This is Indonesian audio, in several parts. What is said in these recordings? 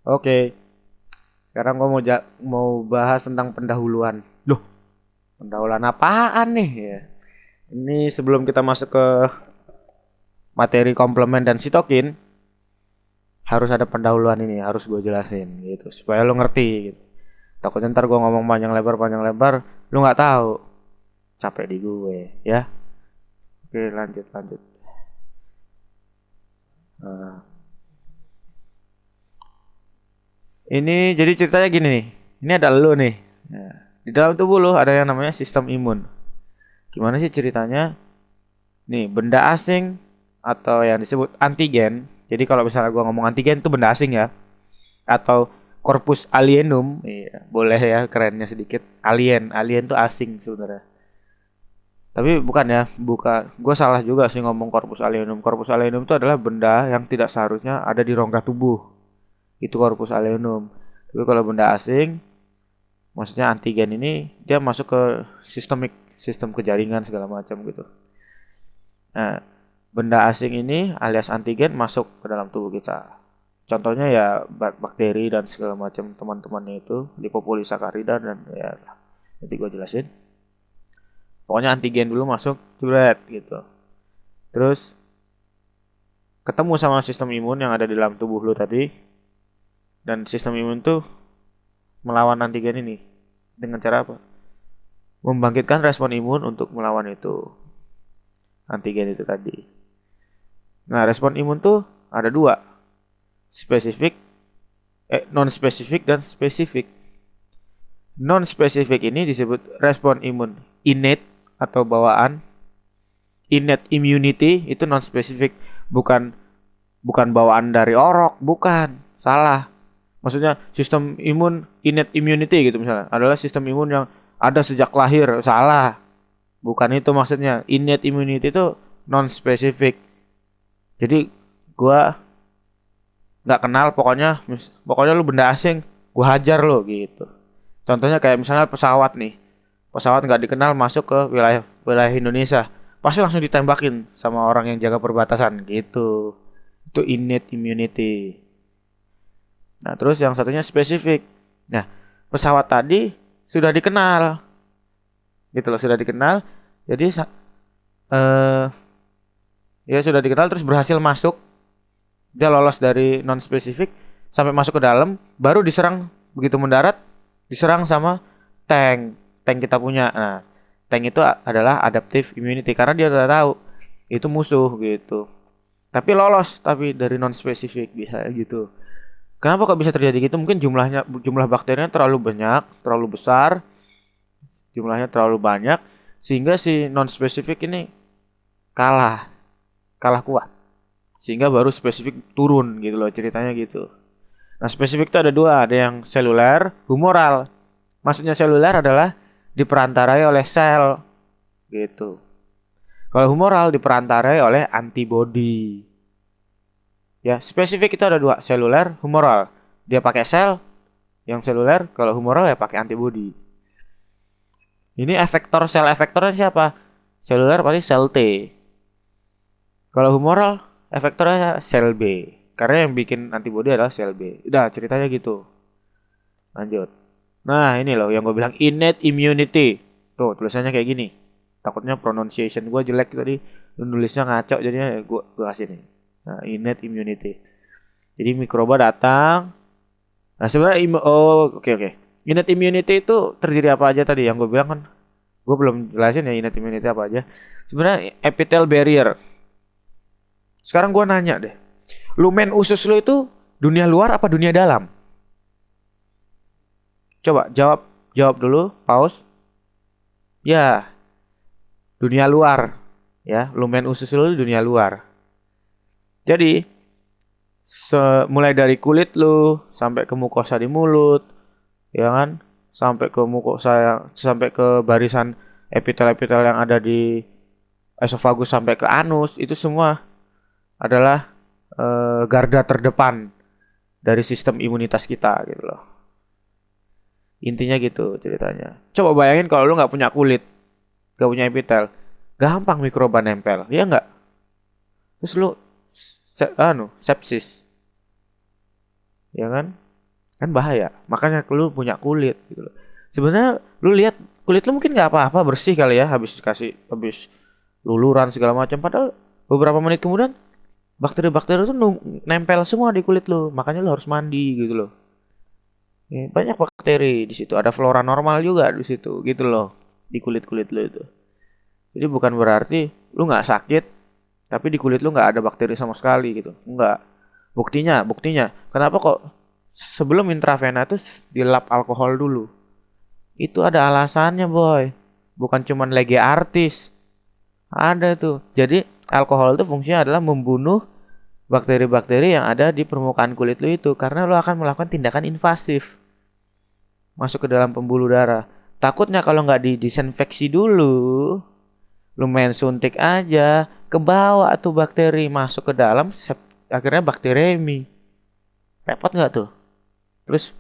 Oke, sekarang gua mau bahas tentang pendahuluan. Loh, pendahuluan apaan nih ya? Ini sebelum kita masuk ke materi komplement dan sitokin, harus ada pendahuluan ini, harus gue jelasin gitu supaya lo ngerti gitu. Takutnya ntar gue ngomong panjang lebar, lu nggak tahu, capek di gue ya. Oke, lanjut lanjut. Nah, ini jadi ceritanya gini nih. Ini ada lu nih. Nah, di dalam tubuh lo ada yang namanya sistem imun. Gimana sih ceritanya? Nih, benda asing atau yang disebut antigen. Jadi kalau misalnya gua ngomong antigen itu benda asing ya. Atau corpus alienum, iya, boleh ya kerennya sedikit. Alien tuh asing sebenarnya. Tapi bukan ya, bukan. Gue salah juga sih ngomong corpus alienum. Corpus alienum itu adalah benda yang tidak seharusnya ada di rongga tubuh. Itu corpus alienum. Tapi kalau benda asing, maksudnya antigen ini dia masuk ke sistem kejaringan segala macam gitu. Nah, benda asing ini alias antigen masuk ke dalam tubuh kita. Contohnya ya bakteri dan segala macam teman-temannya itu, lipopolisakarida dan ya nanti gue jelasin. Pokoknya antigen dulu masuk, jebret gitu. Terus ketemu sama sistem imun yang ada di dalam tubuh lu tadi, dan sistem imun tuh melawan antigen ini dengan cara apa? Membangkitkan respon imun untuk melawan itu antigen itu tadi. Nah, respon imun tuh ada dua, spesifik, non spesifik dan spesifik. Non spesifik ini disebut respon imun innate atau bawaan. Innate immunity itu non spesifik, bukan bukan bawaan dari orok, bukan. Salah. Maksudnya sistem imun innate immunity gitu misalnya adalah sistem imun yang ada sejak lahir. Salah. Bukan itu maksudnya. Innate immunity itu non spesifik. Jadi gua nggak kenal, pokoknya lu benda asing, gua hajar lo gitu. Contohnya kayak misalnya pesawat nih, pesawat nggak dikenal masuk ke wilayah wilayah Indonesia, pasti langsung ditembakin sama orang yang jaga perbatasan gitu. Itu innate immunity. Nah, terus yang satunya spesifik. Nah, pesawat tadi sudah dikenal, gitu loh, sudah dikenal. Jadi eh ya sudah dikenal terus berhasil masuk, dia lolos dari non spesifik sampai masuk ke dalam, baru diserang begitu mendarat, diserang sama tank, tank kita punya. Nah, tank itu adalah adaptive immunity karena dia udah tahu itu musuh gitu. Tapi lolos tapi dari non spesifik bisa gitu. Kenapa kok bisa terjadi gitu? Mungkin jumlah bakterinya terlalu banyak, terlalu besar, jumlahnya terlalu banyak sehingga si non spesifik ini kalah, kalah kuat. Sehingga baru spesifik turun gitu loh ceritanya gitu. Nah, spesifik itu ada dua, ada yang seluler, humoral. Maksudnya seluler adalah diperantarai oleh sel gitu. Kalau humoral diperantarai oleh antibodi. Ya, spesifik itu ada dua, seluler, humoral. Dia pakai sel yang seluler, kalau humoral ya pakai antibodi. Ini efektor, sel efektornya siapa? Seluler pasti sel T. Kalau humoral efektornya sel B. Karena yang bikin antibodi adalah sel B. Udah ceritanya gitu. Lanjut. Nah, ini loh yang gue bilang innate immunity. Tuh, tulisannya kayak gini. Takutnya pronunciation gue jelek tadi. Nulisnya ngaco jadinya gue kasih nih. Nah, innate immunity. Jadi mikroba datang. Nah, sebenarnya oke oke. Innate immunity itu terdiri apa aja tadi yang gue bilang kan. Gue belum jelasin ya innate immunity apa aja. Sebenarnya epithelial barrier. Sekarang gue nanya deh. Lumen usus lo itu dunia luar apa dunia dalam? Coba jawab, jawab dulu, pause. Ya, dunia luar. Ya, lumen usus lo dunia luar. Jadi, mulai dari kulit lu sampai ke mukosa di mulut, ya kan? Sampai ke mukosa sampai ke barisan epitel-epitel yang ada di esofagus sampai ke anus, itu semua adalah garda terdepan dari sistem imunitas kita gitu loh. Intinya gitu ceritanya. Coba bayangin kalau lu nggak punya kulit, nggak punya epitel, gampang mikroba nempel, ya nggak? Terus lu sepsis, ya kan? kan bahaya. Makanya lu punya kulit gitu loh. Sebenarnya lu lihat kulit lu mungkin nggak apa-apa, bersih kali ya, habis luluran segala macam, padahal beberapa menit kemudian bakteri-bakteri itu nempel semua di kulit lu, makanya lu harus mandi gitu loh. Ya, banyak bakteri di situ, ada flora normal juga di situ gitu loh, di kulit-kulit lu itu. Jadi bukan berarti lu nggak sakit tapi di kulit lu nggak ada bakteri sama sekali gitu, enggak. Buktinya kenapa kok sebelum intravena itu dilap alkohol dulu. Itu ada alasannya, boy. Bukan cuman lagi artis. Ada tuh. Jadi alkohol itu fungsinya adalah membunuh bakteri-bakteri yang ada di permukaan kulit lu itu, karena lu akan melakukan tindakan invasif masuk ke dalam pembuluh darah. Takutnya kalau nggak didisinfeksi dulu, lu main suntik aja, kebawa tuh bakteri masuk ke dalam, akhirnya bakteremi. Repot nggak tuh? Terus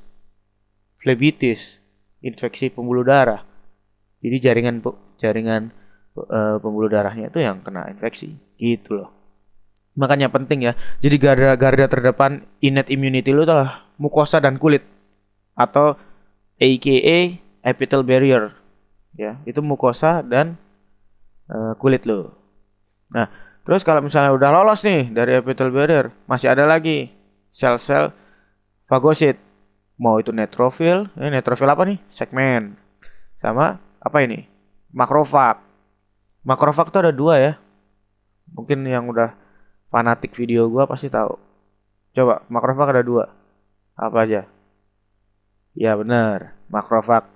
flebitis, infeksi pembuluh darah. Jadi jaringan pembuluh darahnya itu yang kena infeksi, gitu loh. Makanya penting ya. Jadi garda terdepan innate immunity lu adalah mukosa dan kulit, atau AKA epithelial barrier. Ya, itu mukosa dan kulit lu. Nah, terus kalau misalnya udah lolos nih dari epithelial barrier, masih ada lagi sel-sel fagosit. Mau itu neutrofil, neutrofil apa nih? Segmen. Sama apa ini? Makrofag. Makrofag tuh ada dua ya. Mungkin yang udah fanatik video gua pasti tahu. Coba, makrofag ada dua. Apa aja? Ya benar, makrofag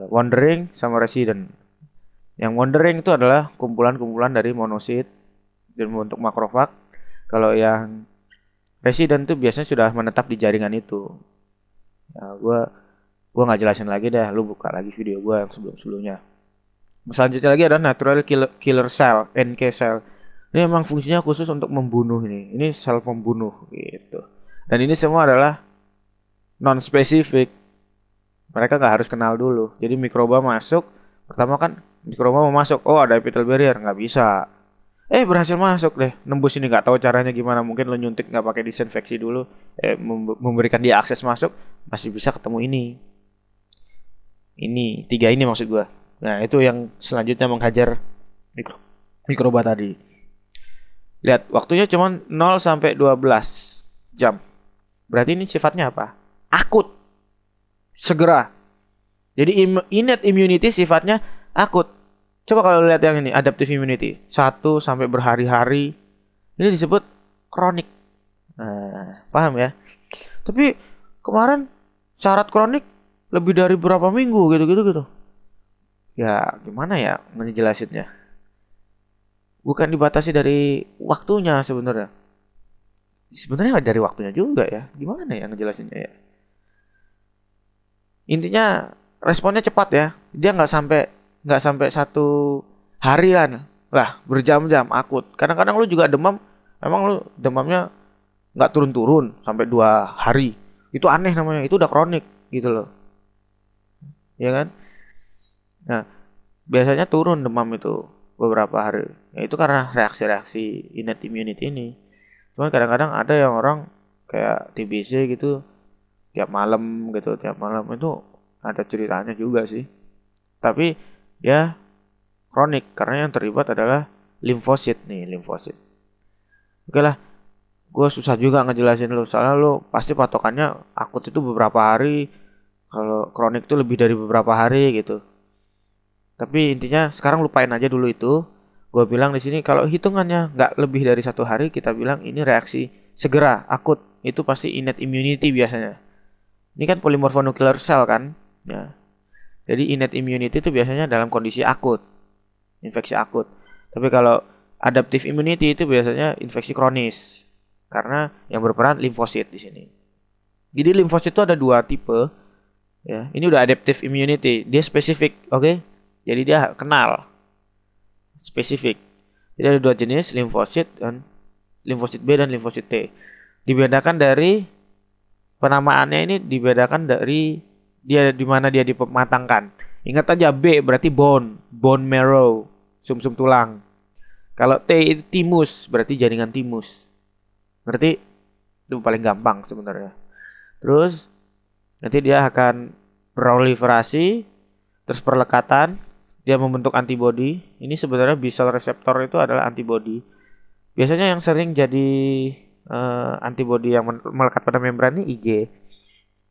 wandering sama resident. Yang wandering itu adalah kumpulan-kumpulan dari monosit dan membentuk makrofag. Kalau yang resident itu biasanya sudah menetap di jaringan itu. Nah, gua nggak jelasin lagi deh, lu buka lagi video gua yang sebelum-sebelumnya. Selanjutnya lagi ada natural killer cell, NK cell. Ini memang fungsinya khusus untuk membunuh ini. Ini sel pembunuh gitu. Dan ini semua adalah non spesifik. Mereka nggak harus kenal dulu. Jadi mikroba masuk, pertama kan mikroba mau masuk, oh ada epithelial barrier, nggak bisa. Berhasil masuk deh, nembus ini, nggak tahu caranya gimana. Mungkin lo nyuntik nggak pakai disinfeksi dulu, memberikan dia akses masuk, masih bisa ketemu ini. Ini tiga ini maksud gua. Nah itu yang selanjutnya menghajar mikroba tadi. Lihat, waktunya cuma 0 sampai 12 jam. Berarti ini sifatnya apa? Akut. Segera. Jadi innate immunity sifatnya akut. Coba kalau lihat yang ini, adaptive immunity. 1 sampai berhari-hari. Ini disebut kronik. Nah, paham ya? Tapi kemarin syarat kronik lebih dari berapa minggu gitu. Ya, gimana ya ngejelasinnya? Bukan dibatasi dari waktunya sebenarnya. Sebenarnya dari waktunya juga ya. Gimana ya ngejelasinnya ya? Intinya responnya cepat ya. Dia nggak sampai 1 hari lah, berjam-jam akut. Kadang-kadang lu juga demam, emang lu demamnya nggak turun-turun sampai 2 hari. Itu aneh namanya. Itu udah kronik gitu loh. Ya kan? Nah, biasanya turun demam itu beberapa hari. Ya itu karena reaksi-reaksi innate immunity ini. Cuman kadang-kadang ada yang orang kayak TBC gitu, tiap malam itu ada ceritanya juga sih. Tapi ya kronik karena yang terlibat adalah limfosit nih, limfosit. Oke lah, gue susah juga ngejelasin lu, soalnya lu pasti patokannya akut itu beberapa hari, kalau kronik itu lebih dari beberapa hari gitu. Tapi intinya sekarang lupain aja dulu itu. Gue bilang di sini kalau hitungannya nggak lebih dari 1 hari, kita bilang ini reaksi segera, akut. Itu pasti innate immunity biasanya. Ini kan polymorphonuclear cell kan? Ya. Jadi innate immunity itu biasanya dalam kondisi akut, infeksi akut. Tapi kalau adaptive immunity itu biasanya infeksi kronis. Karena yang berperan limfosit di sini. Jadi limfosit itu ada 2 tipe. Ya, ini udah adaptive immunity, dia spesifik, oke? Jadi dia kenal spesifik. Jadi ada 2 jenis, limfosit dan limfosit B dan limfosit T. Dibedakan dari penamaannya, ini dibedakan dari dia di mana dia dimatangkan. Ingat aja, B berarti bone marrow, sumsum tulang. Kalau T itu thymus, berarti jaringan thymus. Berarti itu paling gampang sebenarnya. Terus nanti dia akan proliferasi, terus perlekatan, dia membentuk antibodi. Ini sebenarnya B cell reseptor itu adalah antibodi. Biasanya yang sering jadi antibodi yang melekat pada membran ini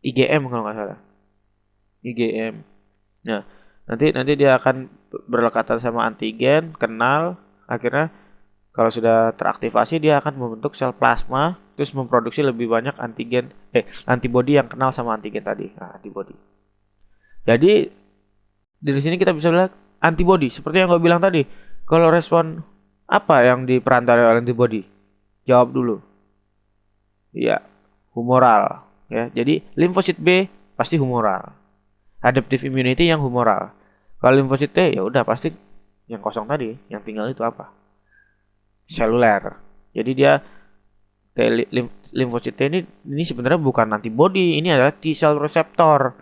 IgM kalau nggak salah. IgM. Nah, nanti dia akan berlekatan sama antigen, kenal, akhirnya kalau sudah teraktivasi dia akan membentuk sel plasma, terus memproduksi lebih banyak antibodi yang kenal sama antigen tadi. Nah, antibodi. Jadi dari sini kita bisa lihat antibodi seperti yang gue bilang tadi. Kalau respon apa yang diperantarai oleh antibodi? Jawab dulu. Iya, humoral. Ya, jadi limfosit B pasti humoral. Adaptive immunity yang humoral. Kalau limfosit T ya udah pasti yang kosong tadi, yang tinggal itu apa? Seluler. Jadi dia limfosit T ini sebenarnya bukan antibody, ini adalah T cell receptor.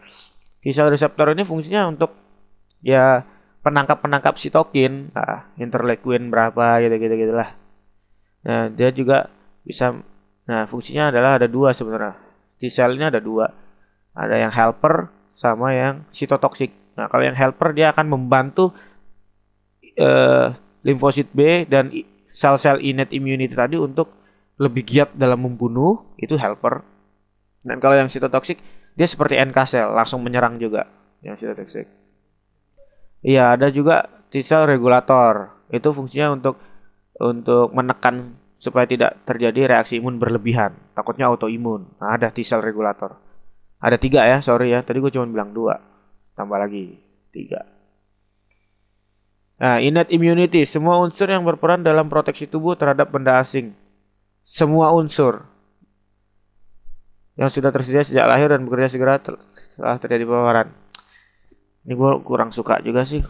T cell receptor ini fungsinya untuk ya penangkap sitokin, interleukin berapa gitu lah. Nah, dia juga bisa, nah fungsinya adalah ada dua sebenarnya. T cell ini ada dua. Ada yang helper sama yang sitotoksik. Nah, kalau yang helper dia akan membantu limfosit B dan sel-sel innate immunity tadi untuk lebih giat dalam membunuh, itu helper. Dan kalau yang sitotoksik dia seperti NK cell, langsung menyerang juga yang sitotoksik. Iya, ada juga T cell regulator. Itu fungsinya untuk menekan supaya tidak terjadi reaksi imun berlebihan. Takutnya autoimun. Nah, ada T cell regulator. Ada 3 ya, sorry ya. Tadi gue cuma bilang 2. Tambah lagi 3. Nah, innate immunity. Semua unsur yang berperan dalam proteksi tubuh terhadap benda asing. Semua unsur yang sudah tersedia sejak lahir dan bekerja segera setelah terjadi paparan. Ini gue kurang suka juga sih.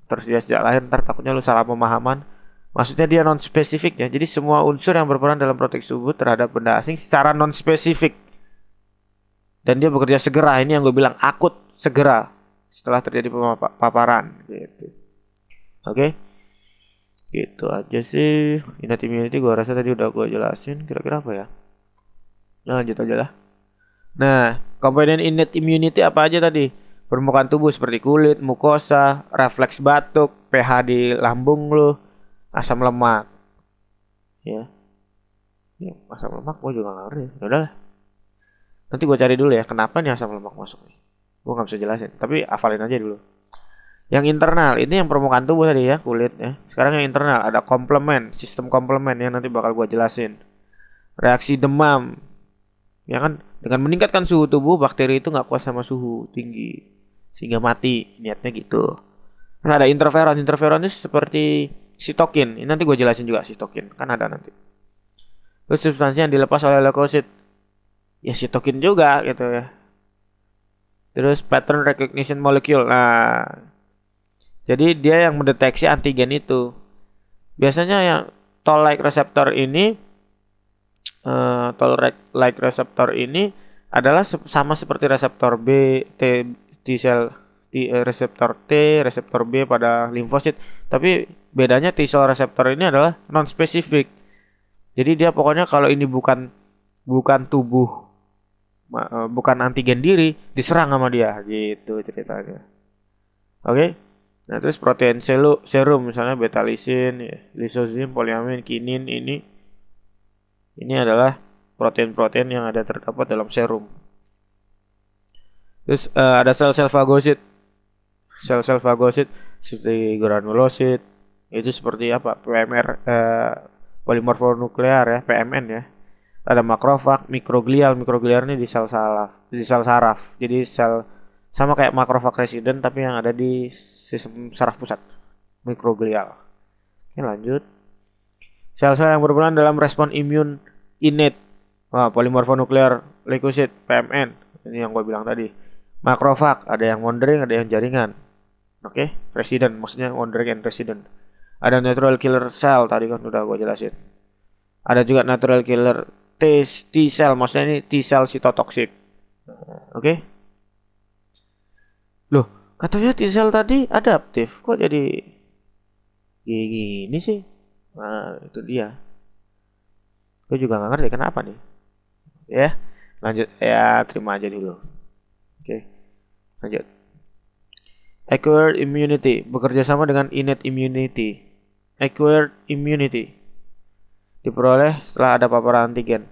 Tersedia sejak lahir, ntar takutnya lu salah pemahaman. Maksudnya dia non-spesifik ya. Jadi semua unsur yang berperan dalam proteksi tubuh terhadap benda asing secara non-spesifik. Dan dia bekerja segera. Ini yang gue bilang akut segera setelah terjadi paparan. Gitu. Oke. Gitu aja sih. Innate immunity gue rasa tadi udah gue jelasin. Kira-kira apa ya? Nah, lanjut aja lah. Nah, komponen innate immunity apa aja tadi? Permukaan tubuh seperti kulit, mukosa, refleks batuk, pH di lambung lu, asam lemak. Ya. Asam lemak gue juga gak ngerti. Yaudah lah. Nanti gue cari dulu ya, kenapa nih asam lemak masuk nih. Gue gak bisa jelasin, tapi hafalin aja dulu. Yang internal, ini yang permukaan tubuh tadi ya, kulit ya. Sekarang yang internal, ada komplement, sistem komplement yang nanti bakal gue jelasin. Reaksi demam, ya kan, dengan meningkatkan suhu tubuh, bakteri itu gak kuat sama suhu tinggi, sehingga mati, niatnya gitu. Nah, ada interferon, interferon itu seperti sitokin, ini nanti gue jelasin juga sitokin, kan ada nanti. Terus substansi yang dilepas oleh leukosit, ya sitokin juga gitu ya. Terus pattern recognition molecule. Nah, jadi dia yang mendeteksi antigen itu. Biasanya yang toll-like receptor ini toll-like receptor ini adalah sama seperti reseptor B, T cell reseptor T, reseptor B pada limfosit. Tapi bedanya T cell reseptor ini adalah non-spesifik. Jadi dia pokoknya kalau ini bukan tubuh, bukan antigen diri, diserang sama dia gitu ceritanya. Oke. Nah, terus protein serum misalnya betalisin, ya, lisozim, poliamin, kinin ini adalah protein-protein yang ada terdapat dalam serum. Terus ada sel-sel fagosit. Sel-sel fagosit seperti granulosit, itu seperti apa? PMR polimorfonuklear ya, PMN ya. Ada makrofag, mikroglial ini di sel saraf. Jadi sel sama kayak makrofag resident tapi yang ada di sistem saraf pusat, mikroglial. Oke, lanjut. Sel-sel yang berperan dalam respon imun innate, polimorfonuklear leukosit, PMN. Ini yang gue bilang tadi. Makrofag, ada yang wandering, ada yang jaringan. Oke, resident maksudnya wandering and resident. Ada natural killer cell tadi kan udah gue jelasin. Ada juga natural killer T cell, maksudnya ini T cell sitotoksik. Oke. Loh, katanya T cell tadi adaptif, kok jadi gini sih? Nah, itu dia. Gue juga gak ngerti kenapa nih. Ya, Lanjut ya, terima aja dulu. Oke, lanjut. Acquired immunity bekerja sama dengan innate immunity. Acquired immunity diperoleh setelah ada paparan antigen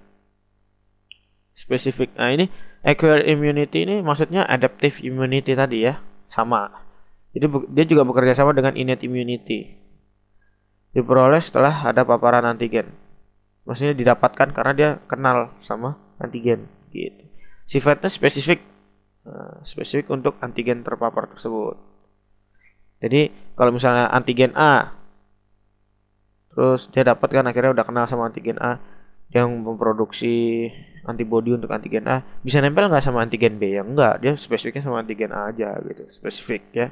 spesifik. Nah, ini acquired immunity ini maksudnya adaptive immunity tadi ya, sama. Jadi dia juga bekerja sama dengan innate immunity. Diperoleh setelah ada paparan antigen. Maksudnya didapatkan karena dia kenal sama antigen gitu. Sifatnya spesifik, spesifik untuk antigen terpapar tersebut. Jadi kalau misalnya antigen A, terus dia dapat kan akhirnya udah kenal sama antigen A yang memproduksi antibodi untuk antigen A, bisa nempel nggak sama antigen B? Ya enggak, dia spesifiknya sama antigen A aja gitu, spesifik ya.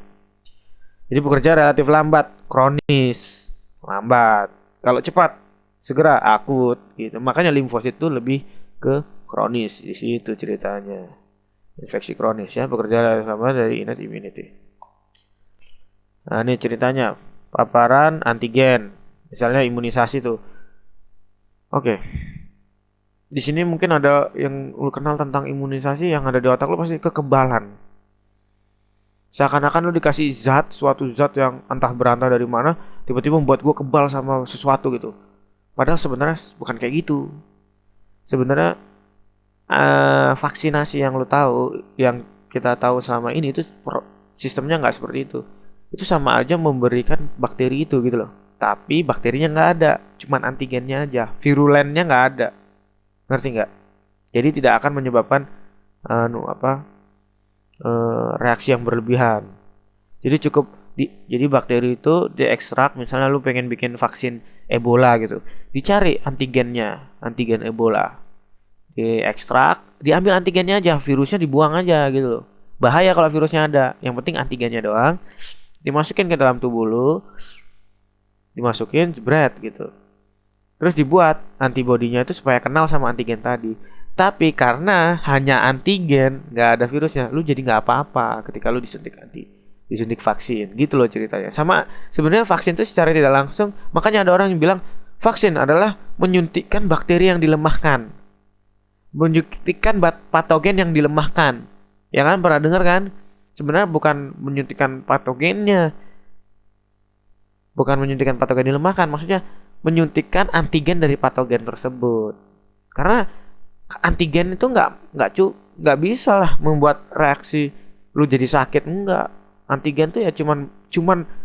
Jadi bekerja relatif lambat, kronis, lambat. Kalau cepat, segera, akut gitu. Makanya limfosit itu lebih ke kronis di situ ceritanya. Infeksi kronis ya, bekerja sama dari innate immunity. Nah, ini ceritanya paparan antigen, misalnya imunisasi tuh. Oke. Di sini mungkin ada yang lu kenal tentang imunisasi, yang ada di otak lu pasti kekebalan. Seakan-akan lu dikasih zat, suatu zat yang entah berantah dari mana, tiba-tiba membuat gue kebal sama sesuatu gitu. Padahal sebenarnya bukan kayak gitu. Sebenarnya vaksinasi yang lu tahu, yang kita tahu selama ini itu sistemnya nggak seperti itu. Itu sama aja memberikan bakteri itu gitu loh. Tapi bakterinya nggak ada, cuman antigennya aja, virulennya nggak ada. Ngerti nggak? Jadi tidak akan menyebabkan reaksi yang berlebihan. Jadi cukup jadi bakteri itu diekstrak, misalnya lu pengen bikin vaksin Ebola gitu. Dicari antigennya, antigen Ebola. Diekstrak, diambil antigennya aja, virusnya dibuang aja gitu loh. Bahaya kalau virusnya ada, yang penting antigennya doang. Dimasukin ke dalam tubuh lu, dimasukin jebret gitu. Terus dibuat antibodinya itu supaya kenal sama antigen tadi. Tapi karena hanya antigen, nggak ada virusnya, lu jadi nggak apa-apa ketika lu disuntik vaksin, gitu loh ceritanya. Sama sebenarnya vaksin itu secara tidak langsung, makanya ada orang yang bilang vaksin adalah menyuntikkan bakteri yang dilemahkan, menyuntikkan patogen yang dilemahkan. Ya kan, pernah dengar kan? Sebenarnya bukan menyuntikkan patogennya, bukan menyuntikkan patogen dilemahkan, maksudnya menyuntikkan antigen dari patogen tersebut. Karena antigen itu nggak bisa lah membuat reaksi lu jadi sakit, enggak. Antigen tuh ya cuman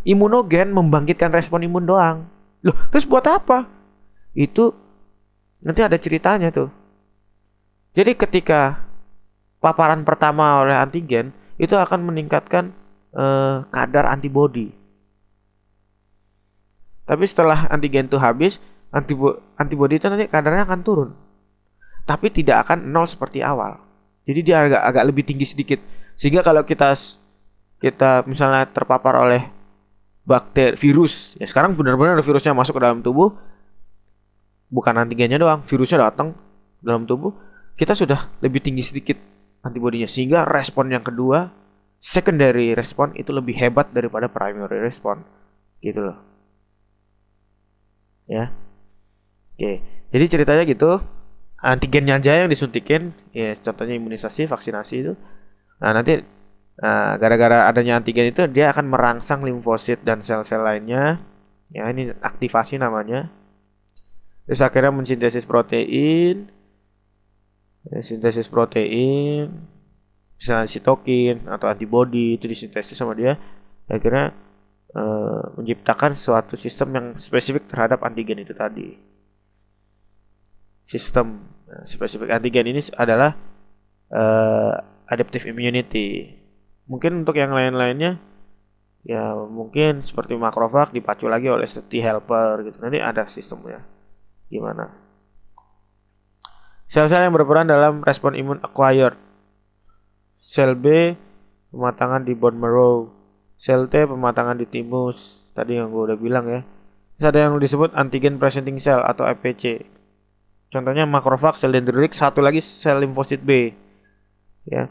imunogen, membangkitkan respon imun doang. Loh, terus buat apa? Itu nanti ada ceritanya tuh. Jadi ketika paparan pertama oleh antigen itu akan meningkatkan kadar antibodi. Tapi setelah antigen itu habis, antibodi itu nanti kadarnya akan turun. Tapi tidak akan nol seperti awal. Jadi dia agak lebih tinggi sedikit. Sehingga kalau kita misalnya terpapar oleh bakteri, virus, ya sekarang benar-benar ada virusnya masuk ke dalam tubuh, bukan antigennya doang, virusnya datang ke dalam tubuh, kita sudah lebih tinggi sedikit antibodinya. Sehingga respon yang kedua, secondary respon itu lebih hebat daripada primary respon. Gitu loh. Ya. Oke. Jadi ceritanya gitu. Antigennya aja yang disuntikin, ya contohnya imunisasi, vaksinasi itu. Nah, nanti gara-gara adanya antigen itu dia akan merangsang limfosit dan sel-sel lainnya. Ya, ini aktivasi namanya. Terus akhirnya mensintesis protein. Sintesis protein, misalnya sitokin atau antibodi itu disintesis sama dia. Akhirnya menciptakan suatu sistem yang spesifik terhadap antigen itu tadi. Sistem spesifik antigen ini adalah adaptive immunity. Mungkin untuk yang lain-lainnya ya mungkin seperti makrofag dipacu lagi oleh T helper gitu. Nanti ada sistemnya gimana. Sel-sel yang berperan dalam respon imun acquired. Sel B pematangan di bone marrow. Sel T pematangan di timus. Tadi yang gue udah bilang ya. Terus ada yang disebut antigen presenting cell atau APC. Contohnya makrofag, sel dendritik, satu lagi sel limfosit B. Ya.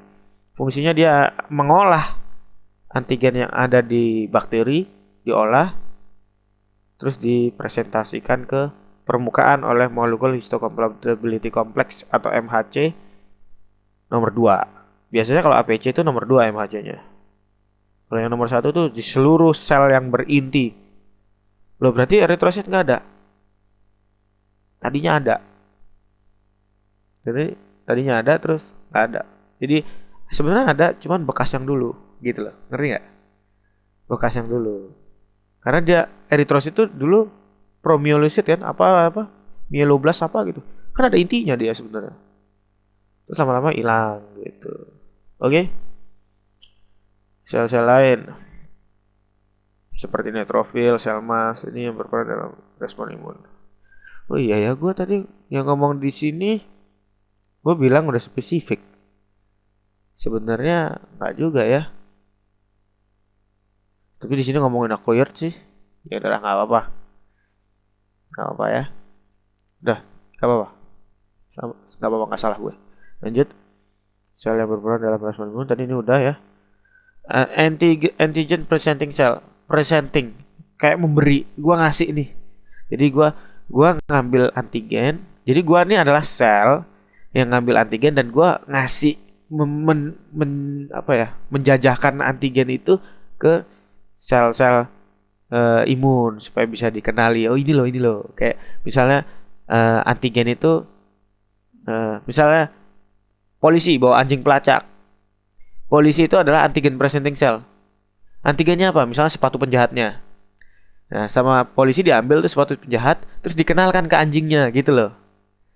Fungsinya dia mengolah antigen yang ada di bakteri, diolah, terus dipresentasikan ke permukaan oleh molekul histocompatibility complex atau MHC nomor 2. Biasanya kalau APC itu nomor 2 MHC-nya. Kalau yang nomor 1 tuh di seluruh sel yang berinti. Loh berarti eritrosit nggak ada. Tadinya ada. Jadi tadinya ada terus nggak ada. Jadi sebenarnya ada, cuman bekas yang dulu, gitu loh. Ngerti nggak? Bekas yang dulu. Karena dia eritrosit itu dulu promyelosit kan, apa mieloblast apa gitu. Kan ada intinya dia sebenarnya. Terus lama-lama hilang gitu. Oke? Sel-sel lain seperti neutrofil, sel mas ini yang berperan dalam respon imun. Oh iya ya, gue tadi yang ngomong di sini gue bilang udah spesifik. Sebenarnya nggak juga ya. Tapi di sini ngomongin acquired sih. Ya udah nggak apa-apa. Nggak apa-apa ya. Udah, nggak apa-apa. Nggak apa-apa, nggak salah gue. Lanjut. Sel yang berperan dalam respon imun tadi ini udah ya. Antigen presenting cell. Presenting. Kayak memberi. Gua ngasih nih. Jadi gua ngambil antigen. Jadi gua nih adalah sel yang ngambil antigen dan gua ngasih menjajahkan antigen itu ke sel-sel imun supaya bisa dikenali. Oh ini loh. Kayak misalnya antigen itu misalnya polisi bawa anjing pelacak. Polisi itu adalah antigen presenting cell. Antigennya apa? Misalnya sepatu penjahatnya. Nah, sama polisi diambil tuh sepatu penjahat, terus dikenalkan ke anjingnya gitu loh.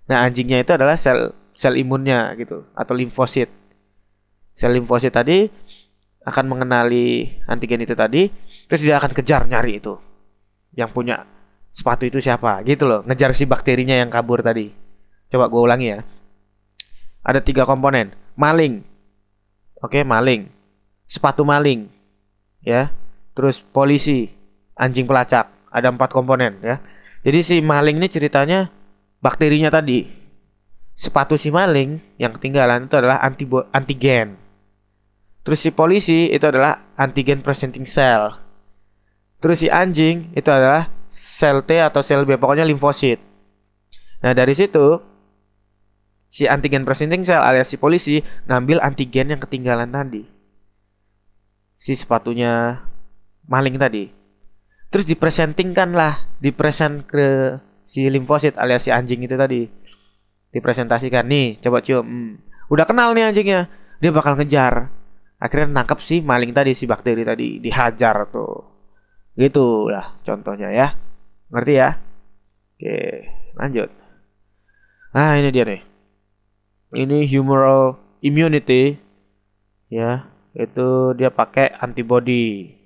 Nah, anjingnya itu adalah sel imunnya gitu atau limfosit. Sel limfosit tadi akan mengenali antigen itu tadi, terus dia akan kejar nyari itu. Yang punya sepatu itu siapa gitu loh, ngejar si bakterinya yang kabur tadi. Coba gue ulangi ya. Ada 3 komponen. Maling. Oke, maling. Sepatu maling. Ya. Terus polisi, anjing pelacak. Ada 4 komponen ya. Jadi si maling ini ceritanya bakterinya tadi. Sepatu si maling yang ketinggalan itu adalah antigen. Terus si polisi itu adalah antigen presenting cell. Terus si anjing itu adalah sel T atau sel B, pokoknya limfosit. Nah, dari situ si antigen presenting cell alias si polisi ngambil antigen yang ketinggalan tadi. Si sepatunya maling tadi. Terus dipresent ke si limfosit alias si anjing itu tadi. Dipresentasikan nih, coba cium. Udah kenal nih anjingnya. Dia bakal ngejar. Akhirnya nangkep si maling tadi, si bakteri tadi, dihajar tuh. Gitu lah contohnya ya. Ngerti ya? Oke, lanjut. Nah, ini dia nih. Ini humoral immunity ya, itu dia pakai antibody.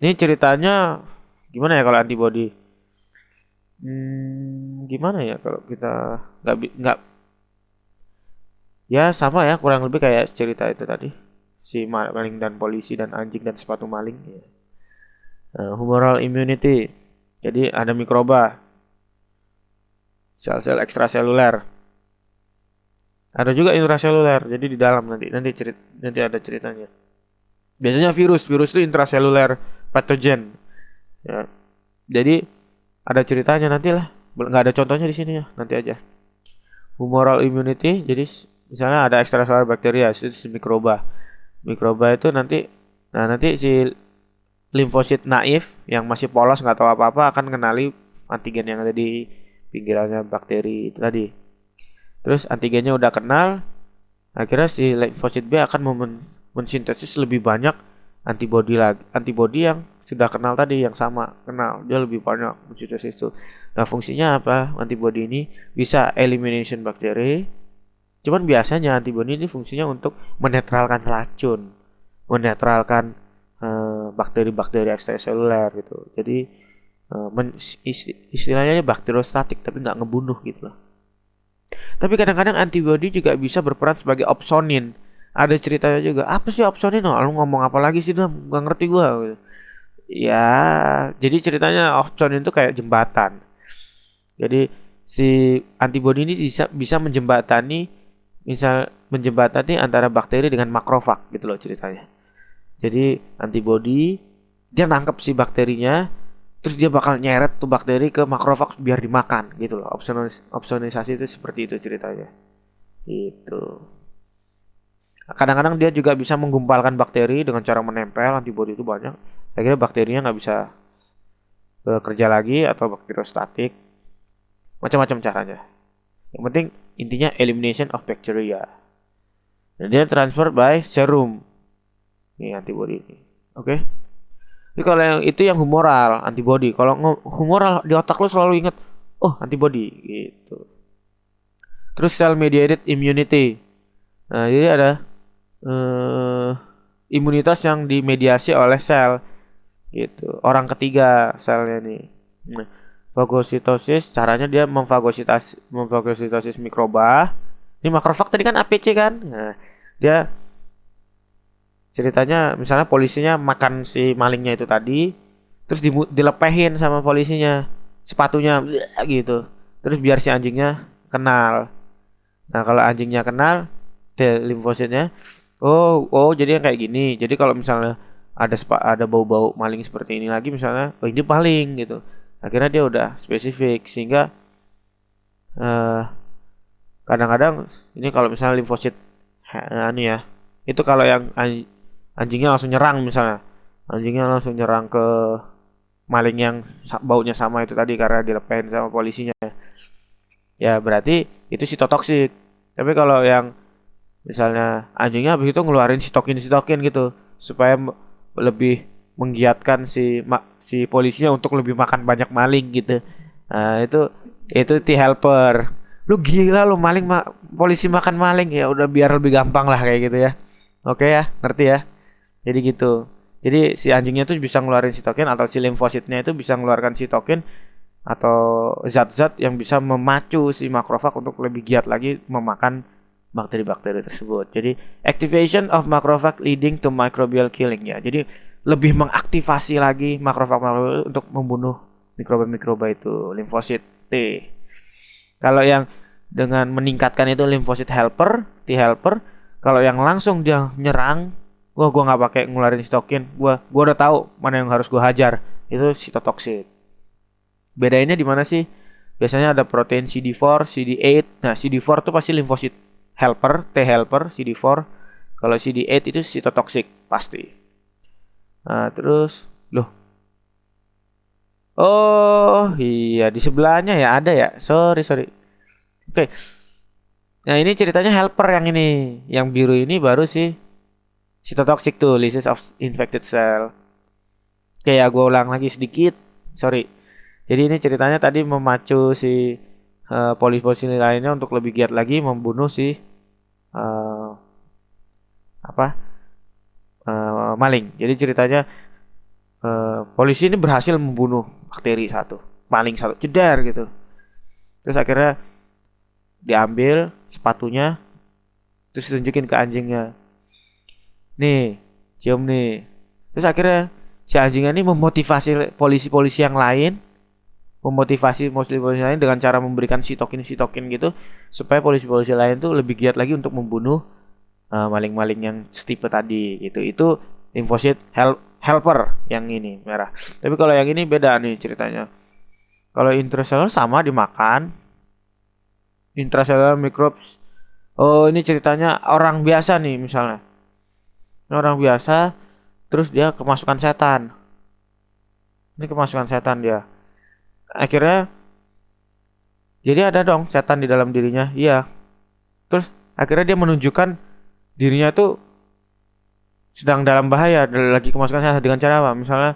Ini ceritanya gimana ya kalau antibody? Gimana ya kalau kita nggak ya sama ya, kurang lebih kayak cerita itu tadi, si maling dan polisi dan anjing dan sepatu maling ya. Humoral immunity, jadi ada mikroba, sel-sel ekstraseluler. Ada juga intraseluler. Jadi di dalam nanti ada ceritanya. Biasanya virus itu intraseluler pathogen. Ya. Jadi ada ceritanya nantilah. Nggak ada contohnya di sini ya, nanti aja. Humoral immunity, jadi misalnya ada ekstraseluler bakteria, itu si mikroba. Mikroba itu nanti si limfosit naif yang masih polos nggak tahu apa-apa akan kenali antigen yang ada di pinggirannya bakteri itu tadi. Terus antigennya udah kenal, akhirnya si limfosit B akan mensintesis lebih banyak antibody yang sudah kenal tadi, yang sama kenal, dia lebih banyak mensintesis itu. Nah, fungsinya apa? Antibody ini bisa elimination bakteri. Cuman biasanya antibody ini fungsinya untuk menetralkan racun, menetralkan bakteri-bakteri ekstraseluler gitu. Jadi istilahnya bakteriostatik, tapi nggak ngebunuh gitu loh. Tapi kadang-kadang antibody juga bisa berperan sebagai opsonin. Ada ceritanya juga. Apa sih opsonin? Oh, lu ngomong apa lagi sih, Dam? Gak ngerti gua. Ya, jadi ceritanya opsonin itu kayak jembatan. Jadi si antibody ini bisa menjembatani antara bakteri dengan makrofag gitu loh ceritanya. Jadi antibody dia nangkep si bakterinya, terus dia bakal nyeret tuh bakteri ke makrofag biar dimakan gitu loh. Opsonisasi itu seperti itu ceritanya. Itu. Kadang-kadang dia juga bisa menggumpalkan bakteri dengan cara menempel, antibodi itu banyak. Saya kira bakterinya nggak bisa bekerja lagi atau bakteriostatik. Macam-macam caranya. Yang penting intinya elimination of bacteria. Dan dia transfer by serum. Ini antibodi ini. Oke. Jadi kalau yang itu yang humoral, antibodi. Kalau humoral di otak lo selalu ingat, oh antibodi gitu. Terus cell mediated immunity. Nah, jadi ada imunitas yang dimediasi oleh sel gitu. Orang ketiga selnya nih. Nah, fagositosis caranya dia memfagositosis mikroba. Ini makrofag tadi kan APC kan. Nah, dia ceritanya misalnya polisinya makan si malingnya itu tadi, terus dilepehin sama polisinya sepatunya gitu. Terus biar si anjingnya kenal. Nah, kalau anjingnya kenal, limfositnya oh jadi yang kayak gini. Jadi kalau misalnya ada bau-bau maling seperti ini lagi misalnya, oh ini maling gitu. Akhirnya dia udah spesifik sehingga kadang-kadang ini kalau misalnya limfosit anu ya, itu kalau yang anjingnya langsung nyerang misalnya. Anjingnya langsung nyerang ke maling yang baunya sama itu tadi karena dilepehin sama polisinya. Ya berarti itu sitotoksik. Tapi kalau yang misalnya anjingnya habis itu ngeluarin sitokin gitu supaya lebih menggiatkan si polisinya untuk lebih makan banyak maling gitu. Nah, itu T helper. Lu gila lu polisi makan maling ya udah biar lebih gampang lah kayak gitu ya. Oke ya, ngerti ya. Jadi gitu. Jadi si anjingnya tuh bisa ngeluarin sitokin atau si limfositnya itu bisa ngeluarkan sitokin atau zat-zat yang bisa memacu si makrofag untuk lebih giat lagi memakan bakteri-bakteri tersebut. Jadi activation of macrophage leading to microbial killing ya. Jadi lebih mengaktifasi lagi makrofag untuk membunuh mikroba-mikroba itu, limfosit T. Kalau yang dengan meningkatkan itu limfosit helper, T helper. Kalau yang langsung dia nyerang, gua nggak pakai ngeluarin sitokin, gua udah tahu mana yang harus gua hajar. Itu sitotoksik. Bedainnya di mana sih? Biasanya ada protein CD4, CD8. Nah, CD4 tuh pasti limfosit helper, T helper, CD4. Kalau CD8 itu sitotoksik pasti. Nah, terus loh. Oh, iya di sebelahnya ya ada ya. Sorry. Oke. Nah, ini ceritanya helper yang ini. Yang biru ini baru sih sitotoksik tuh, lysis of infected cell. Oke ya, gue ulang lagi sedikit. Sorry. Jadi ini ceritanya tadi memacu si polisi lainnya untuk lebih giat lagi membunuh si maling. Jadi ceritanya polisi ini berhasil membunuh bakteri satu, maling satu, jedar gitu. Terus akhirnya diambil sepatunya, terus tunjukin ke anjingnya. Nih, cium nih. Terus akhirnya si anjingnya ini memotivasi polisi-polisi yang lain, dengan cara memberikan sitokin gitu, supaya polisi-polisi lain tuh lebih giat lagi untuk membunuh maling-maling yang setipe tadi gitu. Itu limfosit helper yang ini merah. Tapi kalau yang ini beda nih ceritanya. Kalau intracellular sama dimakan. Intracellular microbes. Oh, ini ceritanya orang biasa nih misalnya. Ini orang biasa terus dia kemasukan setan. Ini kemasukan setan dia. Akhirnya jadi ada dong setan di dalam dirinya. Iya. Terus akhirnya dia menunjukkan dirinya tuh sedang dalam bahaya, lagi kemasukan setan dengan cara apa? Misalnya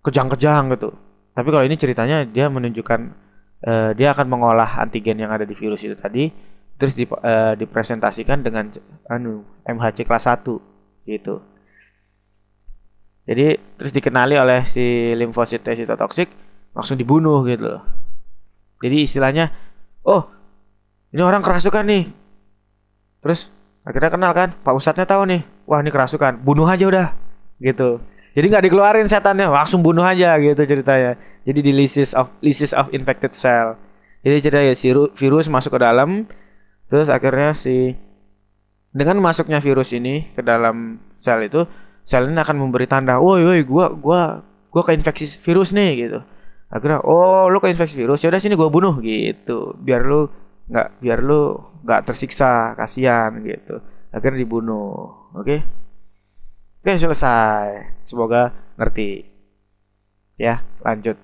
kejang-kejang gitu. Tapi kalau ini ceritanya dia menunjukkan dia akan mengolah antigen yang ada di virus itu tadi, terus dipresentasikan dengan MHC kelas 1 gitu. Jadi terus dikenali oleh si limfosit sitotoksik, langsung dibunuh gitu loh. Jadi istilahnya, oh ini orang kerasukan nih. Terus akhirnya kenal kan, Pak Ustadznya tahu nih, wah ini kerasukan, bunuh aja udah gitu. Jadi nggak dikeluarin setannya, langsung bunuh aja gitu ceritanya. Jadi di lysis of infected cell. Jadi ceritanya si virus masuk ke dalam, terus akhirnya dengan masuknya virus ini ke dalam sel itu, sel ini akan memberi tanda, woi gua gue keinfeksi virus nih gitu. Akhirnya oh lu keinfeksi virus, ya udah sini gue bunuh gitu, biar lu nggak tersiksa, kasihan gitu. Akhirnya dibunuh. Oke. Oke, selesai. Semoga ngerti. Ya, lanjut.